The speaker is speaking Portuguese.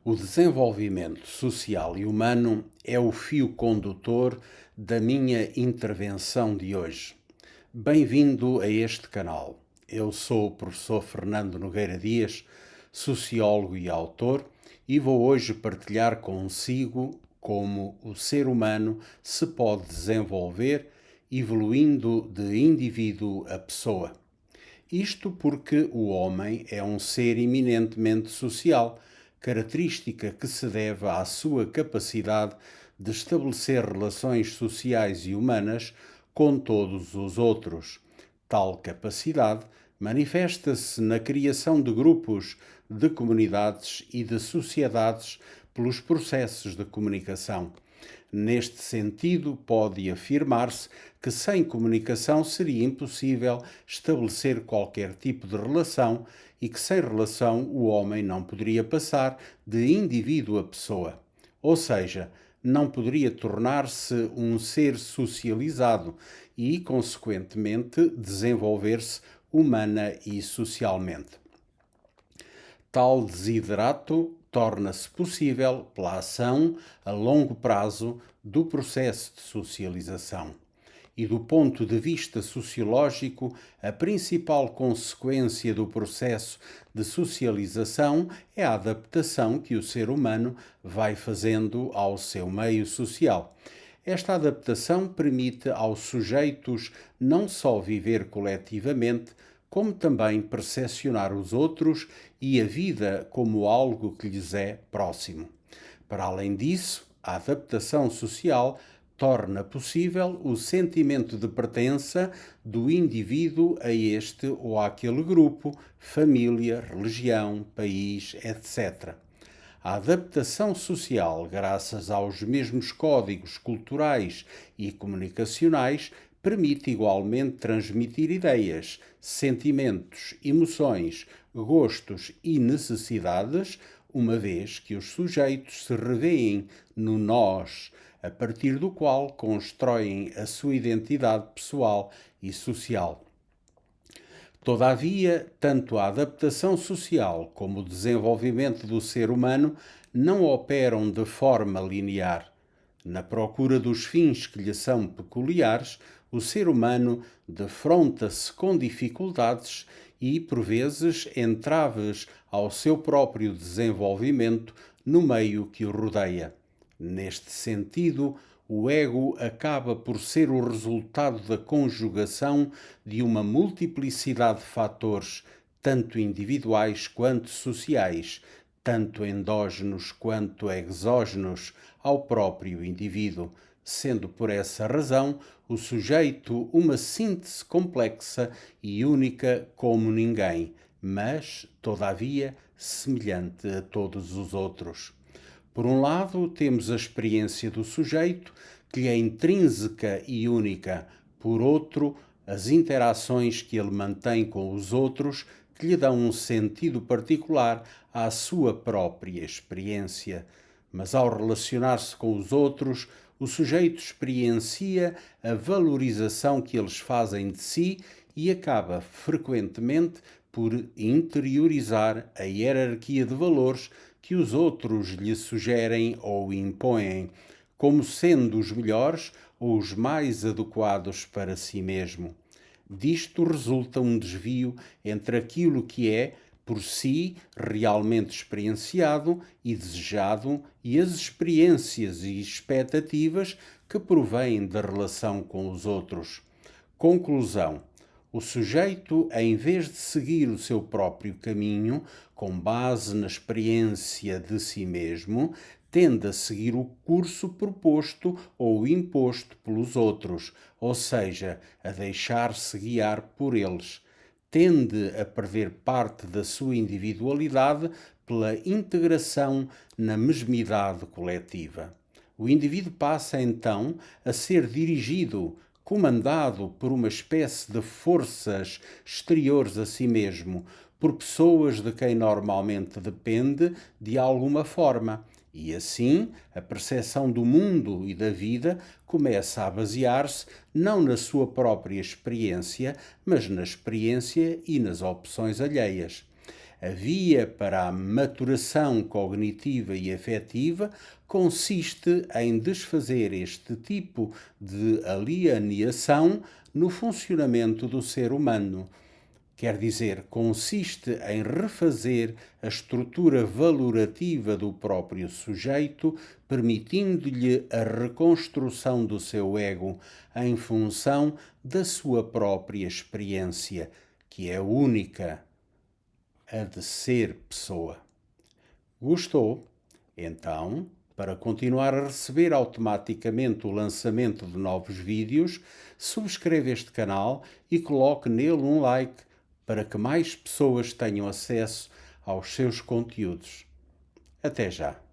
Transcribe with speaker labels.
Speaker 1: O desenvolvimento social e humano é o fio condutor da minha intervenção de hoje. Bem-vindo a este canal. Eu sou o professor Fernando Nogueira Dias, sociólogo e autor, e vou hoje partilhar consigo como o ser humano se pode desenvolver, evoluindo de indivíduo a pessoa. Isto porque o homem é um ser eminentemente social, característica que se deve à sua capacidade de estabelecer relações sociais e humanas com todos os outros. Tal capacidade manifesta-se na criação de grupos, de comunidades e de sociedades pelos processos de comunicação. Neste sentido, pode afirmar-se que sem comunicação seria impossível estabelecer qualquer tipo de relação e que sem relação o homem não poderia passar de indivíduo a pessoa. Ou seja, não poderia tornar-se um ser socializado e, consequentemente, desenvolver-se humana e socialmente. Tal desiderato torna-se possível pela ação a longo prazo do processo de socialização. E do ponto de vista sociológico, a principal consequência do processo de socialização é a adaptação que o ser humano vai fazendo ao seu meio social. Esta adaptação permite aos sujeitos não só viver coletivamente, como também percepcionar os outros e a vida como algo que lhes é próximo. Para além disso, a adaptação social torna possível o sentimento de pertença do indivíduo a este ou àquele grupo, família, religião, país, etc. A adaptação social, graças aos mesmos códigos culturais e comunicacionais, permite igualmente transmitir ideias, sentimentos, emoções, gostos e necessidades, uma vez que os sujeitos se revêem no nós, a partir do qual constroem a sua identidade pessoal e social. Todavia, tanto a adaptação social como o desenvolvimento do ser humano não operam de forma linear. Na procura dos fins que lhe são peculiares, o ser humano defronta-se com dificuldades e, por vezes, entraves ao seu próprio desenvolvimento no meio que o rodeia. Neste sentido, o ego acaba por ser o resultado da conjugação de uma multiplicidade de fatores, tanto individuais quanto sociais, tanto endógenos quanto exógenos ao próprio indivíduo, sendo por essa razão o sujeito uma síntese complexa e única como ninguém, mas, todavia, semelhante a todos os outros. Por um lado, temos a experiência do sujeito, que lhe é intrínseca e única. Por outro, as interações que ele mantém com os outros, que lhe dão um sentido particular à sua própria experiência. Mas ao relacionar-se com os outros, o sujeito experiencia a valorização que eles fazem de si e acaba frequentemente por interiorizar a hierarquia de valores que os outros lhe sugerem ou impõem, como sendo os melhores ou os mais adequados para si mesmo. Disto resulta um desvio entre aquilo que é, por si, realmente experienciado e desejado e as experiências e expectativas que provêm da relação com os outros. Conclusão: o sujeito, em vez de seguir o seu próprio caminho, com base na experiência de si mesmo, tende a seguir o curso proposto ou imposto pelos outros, ou seja, a deixar-se guiar por eles. Tende a perder parte da sua individualidade pela integração na mesmidade coletiva. O indivíduo passa então a ser dirigido, comandado por uma espécie de forças exteriores a si mesmo, por pessoas de quem normalmente depende de alguma forma. E assim, a percepção do mundo e da vida começa a basear-se não na sua própria experiência, mas na experiência e nas opções alheias. A via para a maturação cognitiva e afetiva consiste em desfazer este tipo de alienação no funcionamento do ser humano. Quer dizer, consiste em refazer a estrutura valorativa do próprio sujeito, permitindo-lhe a reconstrução do seu ego em função da sua própria experiência, que é única, a de ser pessoa. Gostou? Então, para continuar a receber automaticamente o lançamento de novos vídeos, subscreva este canal e coloque nele um like para que mais pessoas tenham acesso aos seus conteúdos. Até já!